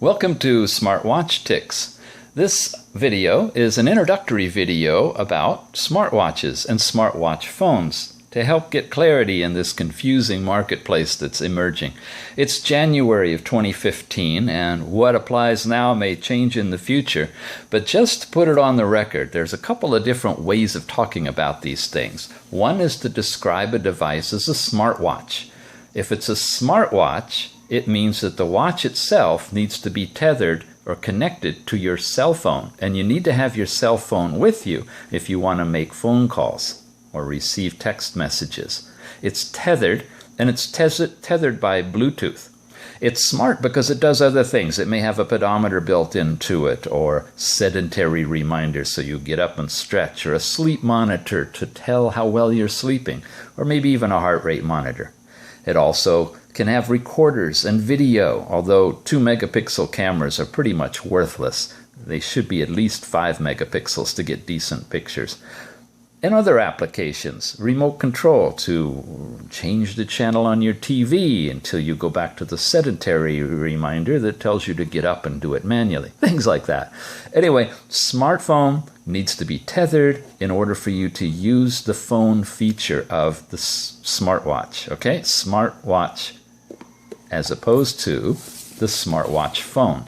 Welcome to Smartwatch Tics. This video is an introductory video about smartwatches and smartwatch phones to help get clarity in this confusing marketplace that's emerging. It's January of 2015 and what applies now may change in the future, but just to put it on the record, there's a couple of different ways of talking about these things. One is to describe a device as a smartwatch. If it's a smartwatch, it means that the watch itself needs to be tethered or connected to your cell phone, and you need to have your cell phone with you if you want to make phone calls or receive text messages. It's tethered, and it's tethered by Bluetooth. It's smart because it does other things. It may have a pedometer built into it, or sedentary reminders so you get up and stretch, or a sleep monitor to tell how well you're sleeping, or maybe even a heart rate monitor. It also can have recorders and video, although 2 megapixel cameras are pretty much worthless. They should be at least 5 megapixels to get decent pictures. And other applications, remote control to change the channel on your TV until you go back to the sedentary reminder that tells you to get up and do it manually. Things like that. Anyway, smartphone needs to be tethered in order for you to use the phone feature of the smartwatch. Okay? Smartwatch as opposed to the smartwatch phone.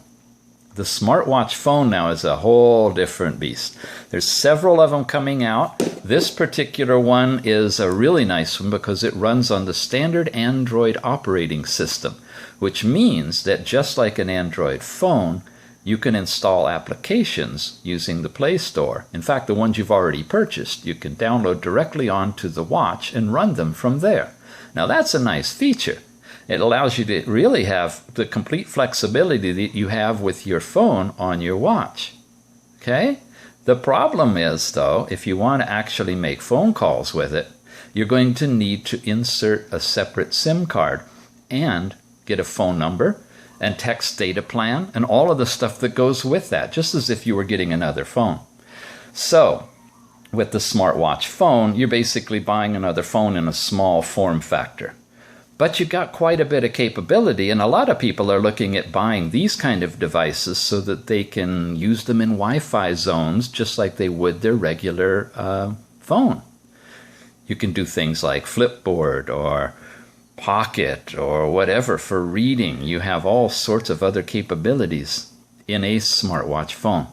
The smartwatch phone now is a whole different beast. There's several of them coming out. This particular one is a really nice one because it runs on the standard Android operating system, which means that just like an Android phone, you can install applications using the Play Store. In fact, the ones you've already purchased, you can download directly onto the watch and run them from there. Now that's a nice feature. It allows you to really have the complete flexibility that you have with your phone on your watch. Okay? The problem is, though, if you want to actually make phone calls with it, you're going to need to insert a separate SIM card and get a phone number and text data plan and all of the stuff that goes with that, just as if you were getting another phone. So, with the smartwatch phone, you're basically buying another phone in a small form factor. But you got quite a bit of capability, and a lot of people are looking at buying these kind of devices so that they can use them in Wi-Fi zones just like they would their regular phone. You can do things like Flipboard or Pocket or whatever for reading. You have all sorts of other capabilities in a smartwatch phone.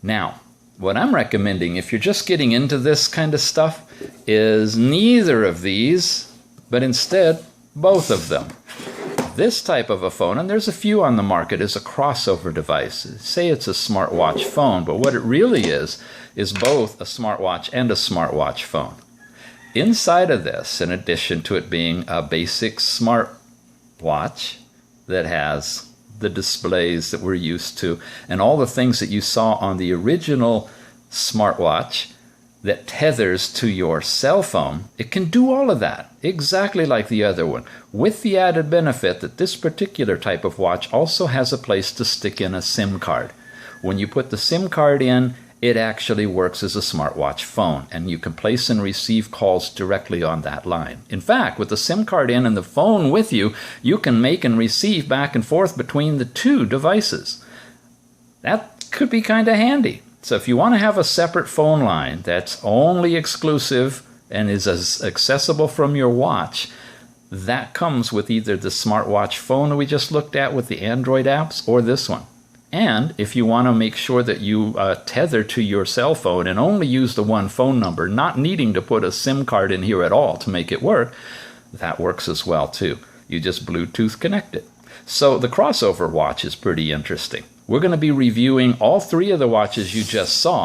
Now, what I'm recommending if you're just getting into this kind of stuff is neither of these, but instead both of them. This type of a phone, and there's a few on the market, is a crossover device. Say it's a smartwatch phone, but what it really is both a smartwatch and a smartwatch phone. Inside of this, in addition to it being a basic smartwatch that has the displays that we're used to and all the things that you saw on the original smartwatch that tethers to your cell phone, it can do all of that, exactly like the other one, with the added benefit that this particular type of watch also has a place to stick in a SIM card. When you put the SIM card in, it actually works as a smartwatch phone, and you can place and receive calls directly on that line. In fact, with the SIM card in and the phone with you, you can make and receive back and forth between the two devices. That could be kind of handy. So if you want to have a separate phone line that's only exclusive and is as accessible from your watch, that comes with either the smartwatch phone we just looked at with the Android apps or this one. And if you want to make sure that you tether to your cell phone and only use the one phone number, not needing to put a SIM card in here at all to make it work, that works as well too. You just Bluetooth connect it. So the crossover watch is pretty interesting. We're going to be reviewing all three of the watches you just saw